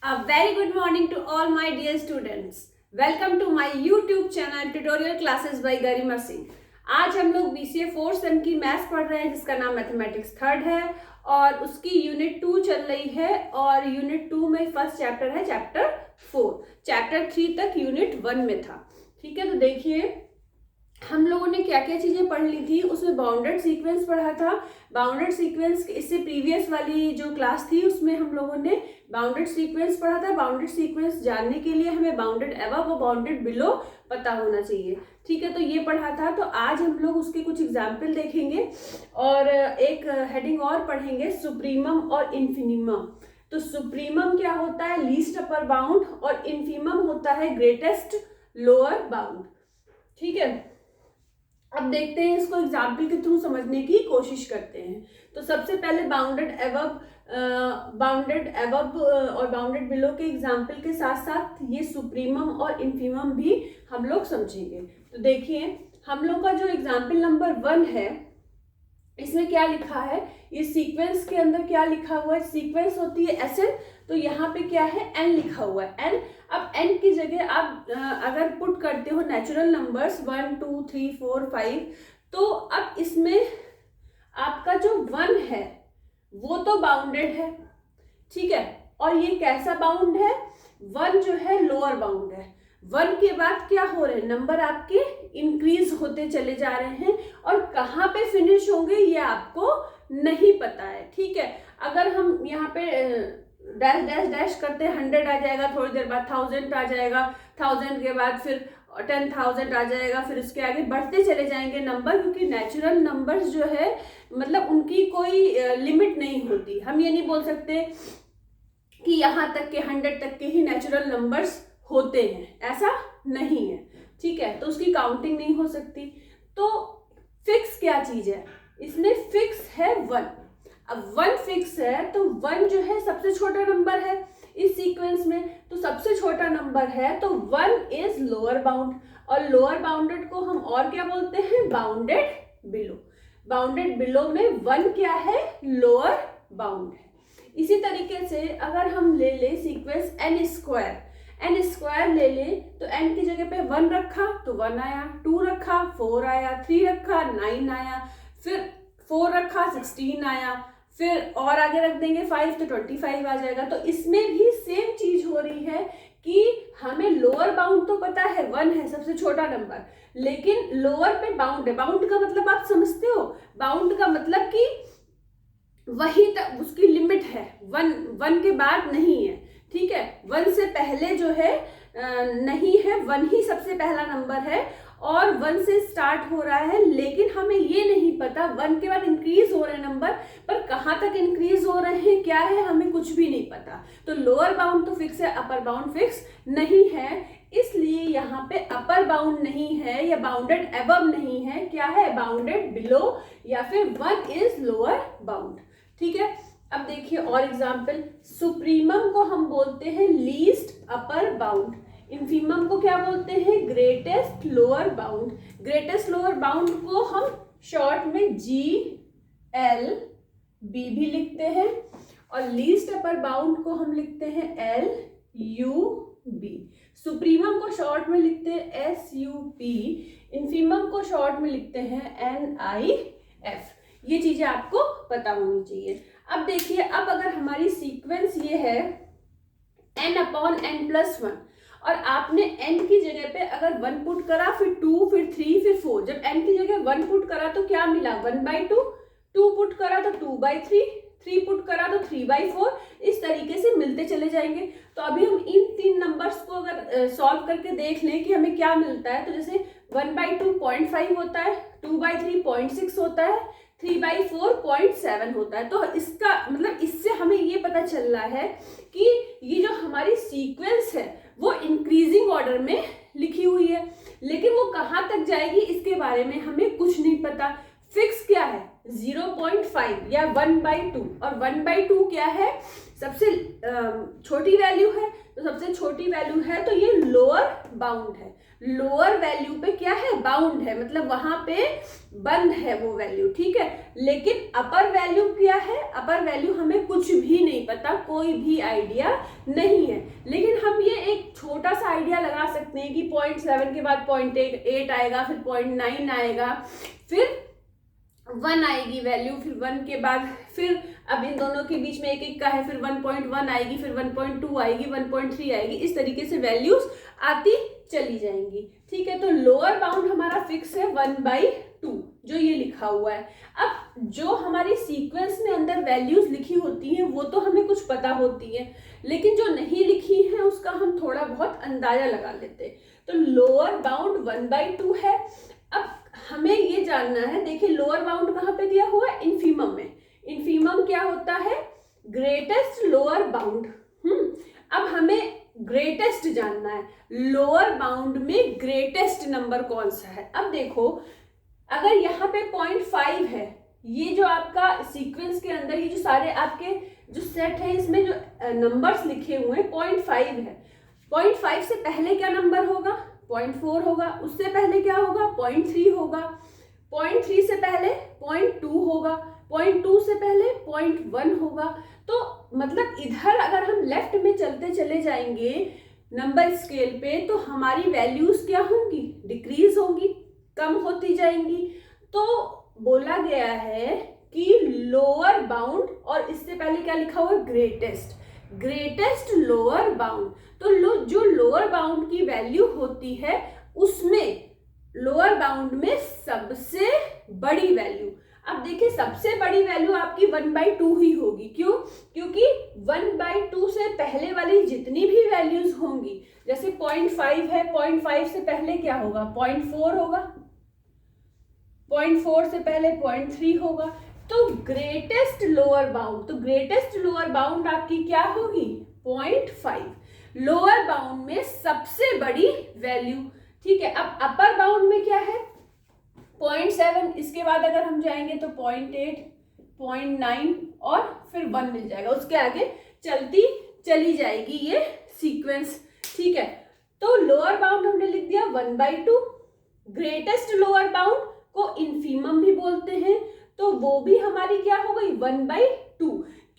A very good morning to all my dear students. Welcome to my YouTube channel Tutorial Classes by Garima Singh. आज हम लोग BCA 4th same की maths पढ़ रहे हैं जिसका नाम मैथमेटिक्स थर्ड है और उसकी यूनिट 2 चल रही है और यूनिट 2 में फर्स्ट चैप्टर है चैप्टर 4। चैप्टर 3 तक यूनिट 1 में था। ठीक है, तो देखिए हम लोगों ने क्या क्या चीजें पढ़ ली थी। उसमें बाउंडेड सीक्वेंस पढ़ा था। बाउंडेड सीक्वेंस इससे प्रीवियस वाली जो क्लास थी उसमें हम लोगों ने बाउंडेड सीक्वेंस पढ़ा था। बाउंडेड सीक्वेंस जानने के लिए हमें बाउंडेड अबव और बाउंडेड बिलो पता होना चाहिए। ठीक है, तो ये पढ़ा था। तो आज हम लोग उसके कुछ एग्जाम्पल देखेंगे और एक हेडिंग और पढ़ेंगे, सुप्रीमम और इन्फिनिमम। तो सुप्रीमम क्या होता है? लीस्ट अपर बाउंड, और इन्फिनिमम होता है ग्रेटेस्ट लोअर बाउंड। ठीक है, अब देखते हैं इसको एग्जाम्पल के थ्रू समझने की कोशिश करते हैं। तो सबसे पहले बाउंडेड अबव और बाउंडेड बिलो के एग्जाम्पल के साथ साथ ये सुप्रीमम और इन्फिनिमम भी हम लोग समझेंगे। तो देखिए हम लोग का जो एग्जाम्पल नंबर 1 है इसमें क्या लिखा है, ये सीक्वेंस के अंदर क्या लिखा हुआ है, सीक्वेंस होती है SN, तो यहाँ पे क्या है N लिखा हुआ है N। अब N की जगह आप अगर पुट करते हो नेचुरल नंबर्स 1 2 3 4 5, तो अब इसमें आपका जो 1 है वो तो बाउंडेड है। ठीक है, और ये कैसा बाउंड है? 1 जो है लोअर बाउंड है। 1 के बाद क्या हो रहे हैं, नंबर आपके इंक्रीज होते चले जा रहे हैं और कहाँ पे फिनिश होंगे ये आपको नहीं पता है। ठीक है, अगर हम यहाँ पे डैश डैश डैश करते 100 आ जाएगा, थोड़ी देर बाद 1000 आ जाएगा, 1000 के बाद फिर 10,000 आ जाएगा, फिर उसके आगे बढ़ते चले जाएंगे नंबर, क्योंकि नेचुरल नंबर्स जो है मतलब उनकी कोई लिमिट नहीं होती। हम ये नहीं बोल सकते कि यहाँ तक के 100 तक के ही नेचुरल नंबर्स होते हैं, ऐसा नहीं है। ठीक है, तो उसकी काउंटिंग नहीं हो सकती। तो फिक्स क्या चीज है इसमें? फिक्स है 1। अब 1 फिक्स है तो 1 जो है सबसे छोटा नंबर है इस सीक्वेंस में, तो सबसे छोटा नंबर है तो 1 इज लोअर बाउंड, और लोअर बाउंडेड को हम और क्या बोलते हैं? Bounded below. बाउंडेड बिलो में 1 क्या है? लोअर बाउंड है। इसी तरीके से अगर हम ले ले सीक्वेंस n स्क्वायर ले ले, तो n की जगह पे 1 रखा तो 1 आया, 2 रखा 4 आया, 3 रखा 9 आया, फिर 4 रखा 16 आया, फिर और आगे रख देंगे 5 तो 25 आ जाएगा। तो इसमें भी सेम चीज हो रही है कि हमें लोअर बाउंड तो पता है 1 है सबसे छोटा नंबर, लेकिन लोअर पे बाउंड है। बाउंड का मतलब आप समझते हो? बाउंड का मतलब कि वही तक उसकी लिमिट है, 1 के बाद नहीं है। ठीक है, 1 से पहले जो है नहीं है, 1 ही सबसे पहला नंबर है और 1 से स्टार्ट हो रहा है, लेकिन हमें ये नहीं पता 1 के बाद इंक्रीज हो रहे हैं नंबर, पर कहाँ तक इंक्रीज हो रहे हैं क्या है हमें कुछ भी नहीं पता। तो लोअर बाउंड तो फिक्स है, अपर बाउंड फिक्स नहीं है, इसलिए यहाँ पे अपर बाउंड नहीं है या बाउंडेड अबव नहीं है, क्या है? बाउंडेड बिलो या फिर 1 इज लोअर बाउंड। ठीक है, अब देखिए और एग्जाम्पल। सुप्रीमम को हम बोलते हैं लीस्ट अपर बाउंड, इन्फिनिमम को क्या बोलते हैं? Greatest lower bound. Greatest lower bound को हम शॉर्ट में GLB भी लिखते हैं और लीस्ट अपर बाउंड को हम लिखते हैं LUB। सुप्रीमम को शॉर्ट में लिखते हैं SUP, इन्फिनिमम को शॉर्ट में लिखते हैं NIF। ये चीजें आपको पता होनी चाहिए। अब देखिए, अब अगर हमारी सीक्वेंस ये है n/n+1 और आपने n की जगह पे अगर 1 पुट करा, फिर 2, फिर 3, फिर 4, जब n की जगह 1 पुट करा तो क्या मिला? 1/2, 2 पुट करा तो 2/3, 3 पुट करा तो 3/4, इस तरीके से मिलते चले जाएंगे। तो अभी हम इन 3 नंबर्स को अगर सॉल्व करके देख लें कि हमें क्या मिलता है, तो जैसे 1/2 0.5 होता है, 2/3 0.6 होता है, 3/4 0.7 होता है। तो इसका मतलब इससे हमें ये पता चल रहा है कि ये जो हमारी सीक्वेंस है वो इंक्रीजिंग ऑर्डर में लिखी हुई है, लेकिन वो कहाँ तक जाएगी इसके बारे में हमें कुछ नहीं पता। फिक्स क्या है? 0.5 या 1/2, और 1/2 क्या है, सबसे छोटी वैल्यू है, तो सबसे छोटी वैल्यू है तो ये लोअर बाउंड है। लोअर वैल्यू पे क्या है, बाउंड है, मतलब वहां पे बंद है वो वैल्यू, ठीक है। लेकिन अपर वैल्यू क्या है, अपर वैल्यू हमें कुछ भी नहीं पता, कोई भी आइडिया नहीं है। लेकिन हम ये एक छोटा सा आइडिया लगा सकते हैं कि 0.7 के बाद 0.8 आएगा, फिर 0.9 आएगा, फिर 1 आएगी वैल्यू, फिर 1 के बाद फिर अब इन दोनों के बीच में एक एक का है, फिर 1.1 आएगी, फिर 1.2 आएगी, 1.3 आएगी, इस तरीके से वैल्यूज आती चली जाएंगी, ठीक है। तो लोअर बाउंड हमारा फिक्स है 1/2 जो ये लिखा हुआ है। अब जो हमारी सीक्वेंस में अंदर वैल्यूज लिखी होती हैं वो तो हमें कुछ पता होती है, लेकिन जो नहीं लिखी है उसका हम थोड़ा बहुत अंदाजा लगा लेते हैं। तो लोअर बाउंड 1/2 है। अब हमें ये जानना है, देखिए लोअर बाउंड कहाँ पे दिया हुआ है, इन्फीमम में। इन्फीमम क्या होता है, ग्रेटेस्ट लोअर बाउंड। अब हमें ग्रेटेस्ट जानना है, लोअर बाउंड में ग्रेटेस्ट नंबर कौन सा है। अब देखो अगर यहाँ पे 0.5 है, ये जो आपका सीक्वेंस के अंदर ये जो सारे आपके जो सेट है इसमें जो नंबर्स लिखे हुए हैं 0.5 है, 0.5 से पहले क्या नंबर होगा, 0.4 होगा, उससे पहले क्या होगा, 0.3 होगा, 0.3 से पहले 0.2 होगा, 0.2 से पहले 0.1 होगा। तो मतलब इधर अगर हम लेफ्ट में चलते चले जाएंगे नंबर स्केल पे तो हमारी वैल्यूज क्या होंगी, डिक्रीज होंगी, कम होती जाएंगी। तो बोला गया है कि लोअर बाउंड, और इससे पहले क्या लिखा हुआ है, ग्रेटेस्ट, ग्रेटेस्ट लोअर बाउंड। तो जो लोअर बाउंड की वैल्यू होती है उसमें लोअर बाउंड में सबसे बड़ी वैल्यू, अब देखिए सबसे बड़ी वैल्यू आपकी 1/2 ही होगी। क्यों, क्योंकि 1/2 से पहले वाली जितनी भी वैल्यूज होंगी, जैसे 0.5 है, 0.5 से पहले क्या होगा, 0.4 होगा, 0.4 से पहले 0.3 होगा। तो ग्रेटेस्ट लोअर बाउंड, तो ग्रेटेस्ट लोअर बाउंड आपकी क्या होगी, 0.5, लोअर बाउंड में सबसे बड़ी वैल्यू, ठीक है। अब अपर बाउंड में क्या है, 0.7, इसके बाद अगर हम जाएंगे तो 0.8, 0.9 और फिर 1 मिल जाएगा, उसके आगे चलती चली जाएगी ये सीक्वेंस, ठीक है। तो लोअर बाउंड हमने लिख दिया 1/2। ग्रेटेस्ट लोअर बाउंड को इन्फीमम भी बोलते हैं, तो वो भी हमारी क्या हो गई, 1/2,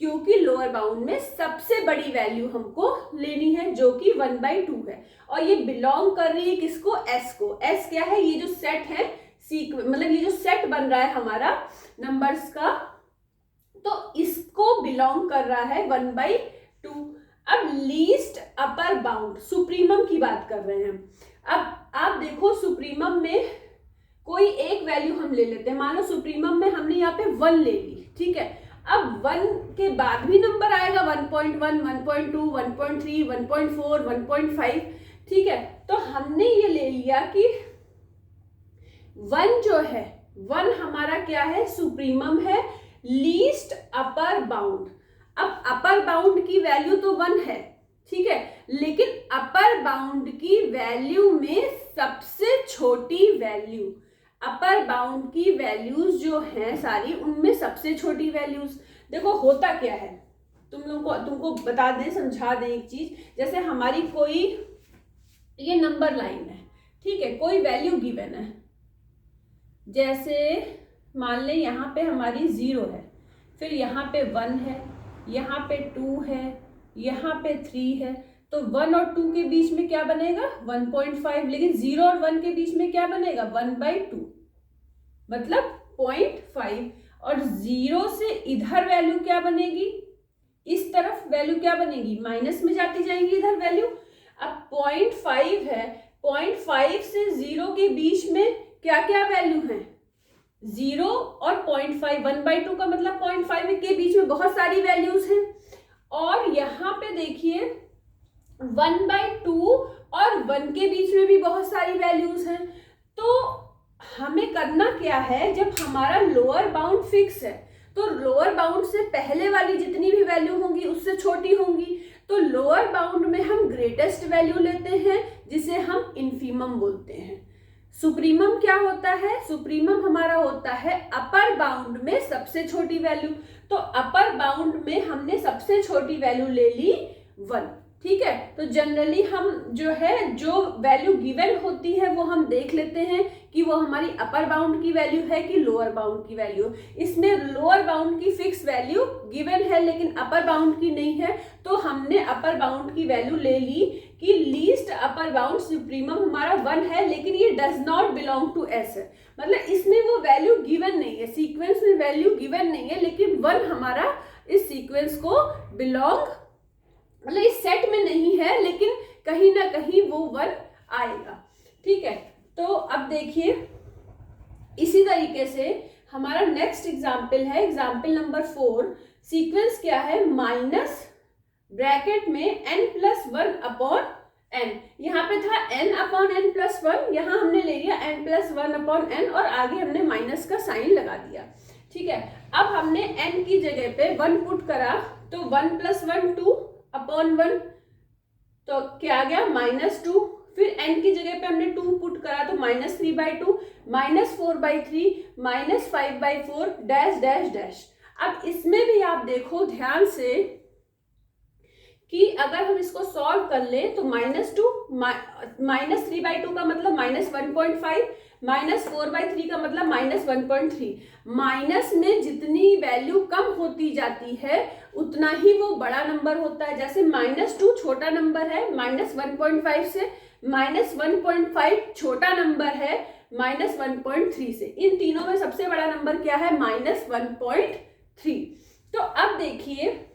क्योंकि लोअर बाउंड में सबसे बड़ी वैल्यू हमको लेनी है जो कि 1/2 है, और ये बिलोंग कर रही है किसको, एस को। एस क्या है, ये जो सेट है, मतलब ये जो सेट बन रहा है हमारा नंबर्स का, तो इसको बिलोंग कर रहा है 1/2। अब लीस्ट अपर बाउंड, सुप्रीमम की बात कर रहे हैं। अब आप देखो सुप्रीमम में कोई एक वैल्यू हम ले लेते हैं, मान लो सुप्रीमम में हमने यहाँ पे 1 ले ली, ठीक है। अब 1 के बाद भी नंबर आएगा 1.1, 1.2, 1.3, 1.4, 1.5, ठीक है। तो हमने ये ले लिया कि 1 जो है, 1 हमारा क्या है, सुप्रीमम है, लीस्ट अपर बाउंड। अब अपर बाउंड की वैल्यू तो 1 है, ठीक है, लेकिन अपर बाउंड की वैल्यू में सबसे छोटी वैल्यू, अपर बाउंड की वैल्यूज जो हैं सारी, उनमें सबसे छोटी वैल्यूज, देखो होता क्या है, तुमको बता दें, समझा दें एक चीज। जैसे हमारी कोई ये नंबर लाइन है, ठीक है, कोई वैल्यू गिवन है, जैसे मान लें यहाँ पे हमारी 0 है, फिर यहाँ पे 1 है, यहाँ पे 2 है, यहाँ पे 3 है, तो 1 और 2 के बीच में क्या बनेगा, 1.5, लेकिन 0 और 1 के बीच में क्या बनेगा, 1/2, मतलब 0.5। और 0 से इधर वैल्यू क्या बनेगी, इस तरफ वैल्यू क्या बनेगी, माइनस में जाती जाएंगी इधर वैल्यू। अब 0.5 है, 0.5 से 0 के बीच में क्या क्या वैल्यू है, 0 और 0.5, 1/2 का मतलब 0.5 के बीच में बहुत सारी वैल्यूज हैं। और यहाँ पे देखिए 1/2 और 1 के बीच में भी बहुत सारी वैल्यूज हैं। तो हमें करना क्या है, जब हमारा लोअर बाउंड फिक्स है तो लोअर बाउंड से पहले वाली जितनी भी वैल्यू होंगी उससे छोटी होंगी, तो लोअर बाउंड में हम ग्रेटेस्ट वैल्यू लेते हैं जिसे हम इन्फीमम बोलते हैं। सुप्रीमम क्या होता है? सुप्रीमम हमारा होता है अपर बाउंड में सबसे छोटी वैल्यू। तो अपर बाउंड में हमने सबसे छोटी वैल्यू ले ली 1, ठीक है। तो जनरली हम जो वैल्यू गिवन होती है वो हम देख लेते हैं कि वो हमारी अपर बाउंड की वैल्यू है कि लोअर बाउंड की वैल्यू। इसमें लोअर बाउंड की फिक्स वैल्यू गिवन है लेकिन अपर बाउंड की नहीं है, तो हमने अपर बाउंड की वैल्यू ले ली कि लीस्ट अपर बाउंड सुप्रीमम हमारा 1 है, लेकिन ये does not belong to us है, मतलब इसमें वो वैल्यू गिवन नहीं है, सीक्वेंस में वैल्यू गिवन नहीं है, लेकिन 1 हमारा इस सीक्वेंस को बिलोंग, मतलब इस सेट में नहीं है, लेकिन कहीं ना कहीं वो 1 आएगा, ठीक है। तो अब देखिए इसी तरीके से हमारा नेक्स्ट एग्जाम्पल है, एग्जाम्पल नंबर 4। सीक्वेंस क्या है? माइनस ब्रैकेट में n+1 अपॉन n, यहाँ पे था n अपॉन n+1, यहाँ हमने ले लिया n+1 अपॉन n और आगे हमने माइनस का साइन लगा दिया, ठीक है। अब हमने n की जगह पे 1 पुट करा तो 1+1 2 अपॉन 1, तो क्या आ गया? -2। फिर n की जगह पे हमने 2 पुट करा तो -3/2, -4/3, -5/4 डैश डैश डैश। अब इसमें भी आप देखो ध्यान से कि अगर हम इसको सॉल्व कर ले तो -2 -3/2 का मतलब -1.5, -4/3 का मतलब -1.3। माइनस में जितनी वैल्यू कम होती जाती है उतना ही वो बड़ा नंबर होता है। जैसे -2 छोटा नंबर है -1.5 से, -1.5 छोटा नंबर है -1.3 से। इन तीनों में सबसे बड़ा नंबर क्या है? -1.3। तो अब देखिए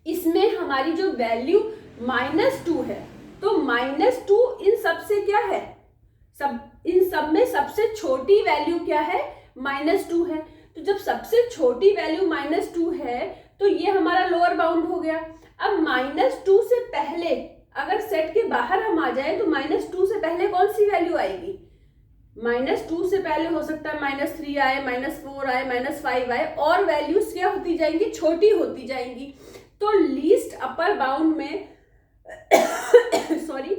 इसमें हमारी जो वैल्यू -2 है, तो -2 इन सब से क्या है? इन सब में सबसे छोटी वैल्यू क्या है? -2 है। तो जब सबसे छोटी वैल्यू -2 है तो ये हमारा लोअर बाउंड हो गया। अब -2 से पहले अगर सेट के बाहर हम आ जाए तो -2 से पहले कौन सी वैल्यू आएगी? -2 से पहले हो सकता है -3 आए, -4 आए, -5 आए, और वैल्यूज क्या होती जाएंगी? छोटी होती जाएंगी। तो लीस्ट अपर बाउंड में सॉरी,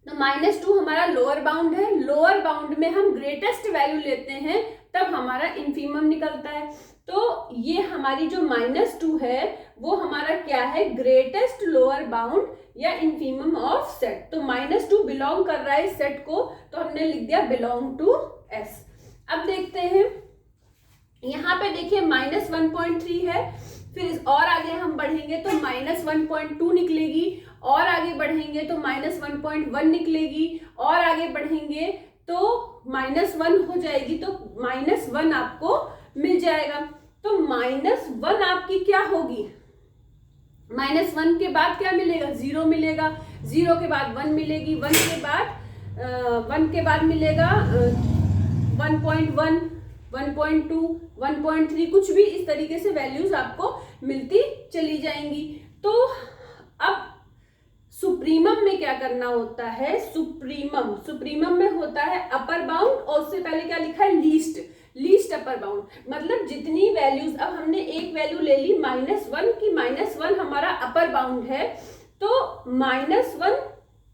तो -2 हमारा लोअर बाउंड है। लोअर बाउंड में हम ग्रेटेस्ट वैल्यू लेते हैं तब हमारा इन्फीमम निकलता है। तो ये हमारी जो -2 है वो हमारा क्या है? ग्रेटेस्ट लोअर बाउंड या इन्फीमम ऑफ सेट। तो -2 बिलोंग कर रहा है इस सेट को, तो हमने लिख दिया बिलोंग टू एस। अब देखते हैं यहाँ पे, देखिए -1.3 है, फिर और आगे हम बढ़ेंगे तो -1.2 निकलेगी, और आगे बढ़ेंगे तो -1.1 निकलेगी, और आगे बढ़ेंगे तो -1 हो जाएगी, तो -1 आपको मिल जाएगा। तो -1 आपकी क्या होगी? -1 के बाद क्या मिलेगा? 0 मिलेगा, 0 के बाद 1 मिलेगी, 1 के बाद मिलेगा 1.1, 1.2, 1.3, कुछ भी इस तरीके से वैल्यूज आपको मिलती चली जाएंगी। तो अब सुप्रीमम में क्या करना होता है? सुप्रीमम में होता है अपर बाउंड, और उससे पहले क्या लिखा है? लीस्ट अपर बाउंड, मतलब जितनी वैल्यूज, अब हमने एक वैल्यू ले ली -1 की, -1 हमारा अपर बाउंड है, तो -1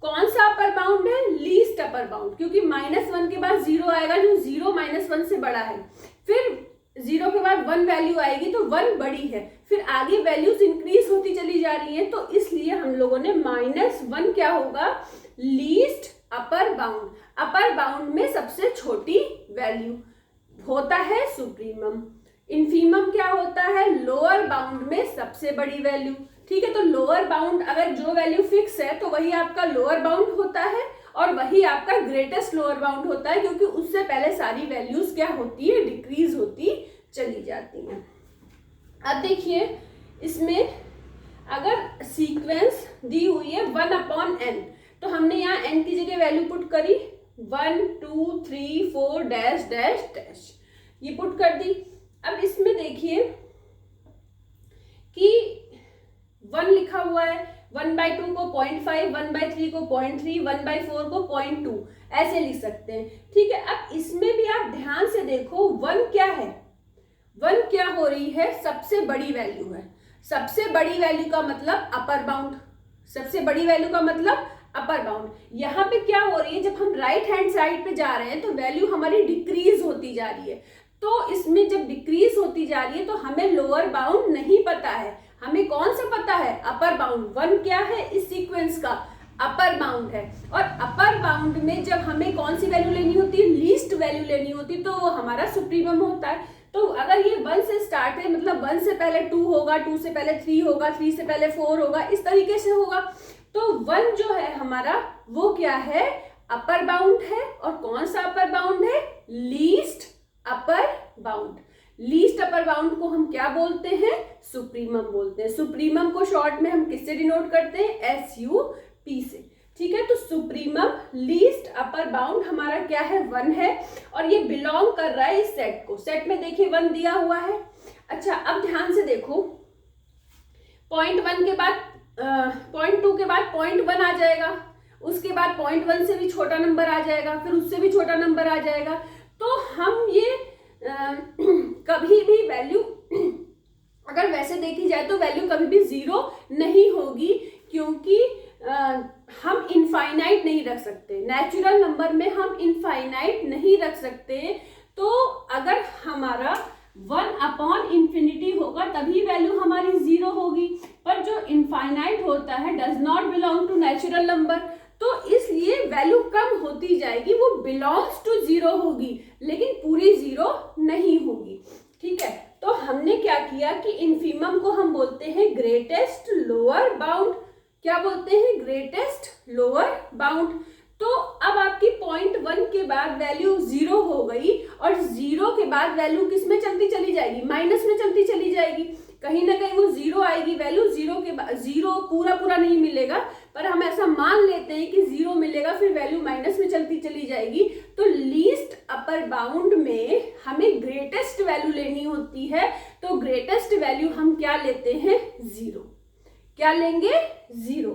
कौन सा अपर बाउंड है? लीस्ट अपर बाउंड, क्योंकि -1 के बाद 0 आएगा जो 0 -1 से बड़ा है, फिर 0 के बाद 1 वैल्यू आएगी तो 1 बड़ी है, फिर आगे वैल्यूज इंक्रीज होती चली जा रही हैं, तो इसलिए हम लोगों ने -1 क्या होगा? Least upper bound. Upper bound में सबसे छोटी वैल्यू होता है सुप्रीमम। इन्फीमम क्या होता है? लोअर बाउंड में सबसे बड़ी वैल्यू, ठीक है। तो लोअर बाउंड अगर जो वैल्यू फिक्स है तो वही आपका लोअर बाउंड होता है, और वही आपका ग्रेटेस्ट लोअर बाउंड होता है, क्योंकि उससे पहले सारी वैल्यूज क्या होती है? डिक्रीज होती चली जाती हैं। अब देखिए इसमें अगर सीक्वेंस दी हुई है 1/n, तो हमने यहाँ n की जगह वैल्यू पुट करी 1 2 3 4 डैश डैश डैश, ये पुट कर दी। अब इसमें देखिए कि 1 लिखा हुआ है, 1/2 को 0.5, 1/3 को 0.3, 1/4 को 0.2, ऐसे लिख सकते हैं, ठीक है। अब इसमें भी आप ध्यान से देखो 1 क्या है? 1 क्या हो रही है? सबसे बड़ी वैल्यू है। सबसे बड़ी वैल्यू का मतलब अपर बाउंड, सबसे बड़ी वैल्यू का मतलब अपर बाउंड। यहाँ पे क्या हो रही है, जब हम राइट हैंड साइड पे जा रहे हैं तो वैल्यू हमारी डिक्रीज होती जा रही है। तो इसमें जब डिक्रीज होती जा रही है तो हमें लोअर बाउंड नहीं पता है, हमें कौन सा पता है, अपर बाउंड। 1 क्या है इस सीक्वेंस का, अपर बाउंड है। और अपर बाउंड में जब हमें कौन सी वैल्यू लेनी होती है, लीस्ट वैल्यू लेनी होती है, तो वो हमारा सुप्रीमम होता है। तो अगर ये 1 से स्टार्ट है, मतलब 1 से पहले 2 होगा, 2 से पहले 3 होगा, 3 से पहले 4 होगा, इस तरीके से होगा। तो 1 जो है हमारा वो क्या है, अपर बाउंड है। और कौन सा अपर बाउंड है, least upper bound. Least upper bound को हम क्या बोलते हैं, सुप्रीमम बोलते हैं। सुप्रीमम को शॉर्ट में हम किससे डिनोट करते हैं, SUP से। ठीक है, तो सुप्रीमम लीस्ट अपर बाउंड हमारा क्या है, 1 है। और ये बिलोंग कर रहा है इस सेट को। सेट में देखिए 1 दिया हुआ है। अच्छा, अब ध्यान से देखो, पॉइंट 1 के बाद पॉइंट 2 के बाद पॉइंट 1 आ जाएगा, उसके बाद पॉइंट 1 से भी छोटा नंबर आ जाएगा, फिर उससे भी छोटा नंबर आ जाएगा। तो हम ये कभी भी वैल्यू अगर वैसे देखी जाए तो वैल्यू कभी भी 0 नहीं होगी, क्योंकि हम इनफाइनाइट नहीं रख सकते। नेचुरल नंबर में हम इनफाइनाइट नहीं रख सकते। तो अगर हमारा 1/∞ होगा तभी वैल्यू हमारी 0 होगी। पर जो इनफाइनाइट होता है does not belong to natural number, तो इसलिए वैल्यू कम होती जाएगी, वो बिलोंग्स टू 0 होगी लेकिन पूरी 0 नहीं होगी। ठीक है, तो हमने क्या किया कि इनफीमम को हम बोलते हैं ग्रेटेस्ट लोअर बाउंड। क्या बोलते हैं, ग्रेटेस्ट लोअर बाउंड। तो अब आपकी पॉइंट 1 के बाद वैल्यू 0 हो गई, और 0 के बाद वैल्यू किस में चलती चली जाएगी, माइनस में चलती चली जाएगी। कहीं ना कहीं वो 0 आएगी वैल्यू, 0 के बाद 0 पूरा नहीं मिलेगा, पर हम ऐसा मान लेते हैं कि 0 मिलेगा, फिर वैल्यू माइनस में चलती चली जाएगी। तो लीस्ट अपर बाउंड में हमें ग्रेटेस्ट वैल्यू लेनी होती है। तो ग्रेटेस्ट वैल्यू हम क्या लेते हैं, 0। क्या लेंगे, 0।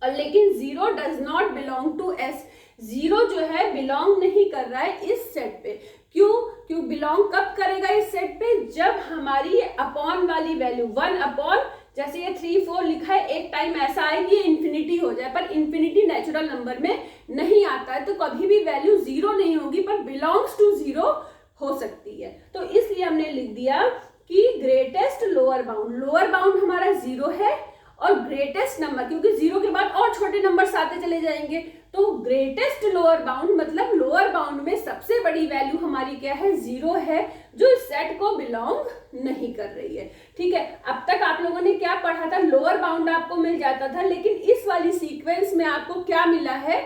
और लेकिन 0 does not belong to S। 0 जो है बिलोंग नहीं कर रहा है इस सेट पे। क्यों बिलोंग कब करेगा इस सेट पे, जब हमारी अपॉन वाली वैल्यू 1/, जैसे ये 3 4 लिखा है, एक टाइम ऐसा आएगी इन्फिनिटी हो जाए, पर इन्फिनिटी नेचुरल नंबर में नहीं आता है, तो कभी भी वैल्यू 0 नहीं होगी, पर बिलोंग्स टू 0 हो सकती है। तो इसलिए हमने लिख दिया कि greatest lower bound, lower bound हमारा 0 है, और ग्रेटेस्ट नंबर, क्योंकि 0 के बाद और छोटे नंबर्स आते चले जाएंगे, तो ग्रेटेस्ट लोअर बाउंड मतलब लोअर बाउंड में सबसे बड़ी वैल्यू हमारी क्या है, 0 है, जो इस सेट को बिलोंग नहीं कर रही है। ठीक है, अब तक आप लोगों ने क्या पढ़ा था, लोअर बाउंड आपको मिल जाता था, लेकिन इस वाली सीक्वेंस में आपको क्या मिला है,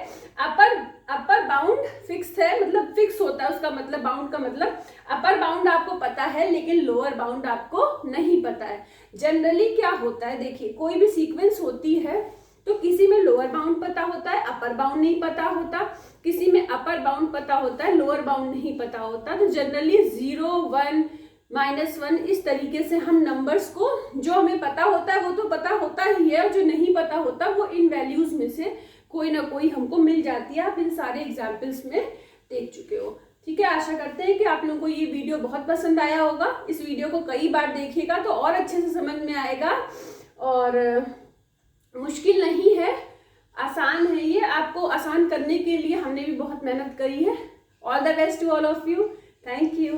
अपर बाउंड फिक्स है, मतलब फिक्स होता है उसका मतलब, बाउंड का मतलब अपर बाउंड आपको पता है लेकिन लोअर बाउंड आपको नहीं पता है। जनरली क्या होता है, देखिए कोई भी सीक्वेंस होती है तो किसी में लोअर बाउंड पता होता है, अपर बाउंड नहीं पता होता, किसी में अपर बाउंड पता होता है, लोअर बाउंड नहीं पता होता। तो जनरली 0 1 -1 इस तरीके से हम नंबर्स को, जो हमें पता होता है वो तो पता होता ही है, और जो नहीं पता होता वो इन वैल्यूज में से कोई ना कोई हमको मिल जाती है। आप इन सारे एग्जाम्पल्स में देख चुके हो। ठीक है, आशा करते हैं कि आप लोगों को ये वीडियो बहुत पसंद आया होगा। इस वीडियो को कई बार देखिएगा तो और अच्छे से समझ में आएगा, और मुश्किल नहीं है, आसान है। ये आपको आसान करने के लिए हमने भी बहुत मेहनत करी है। All the best to all of you. Thank you.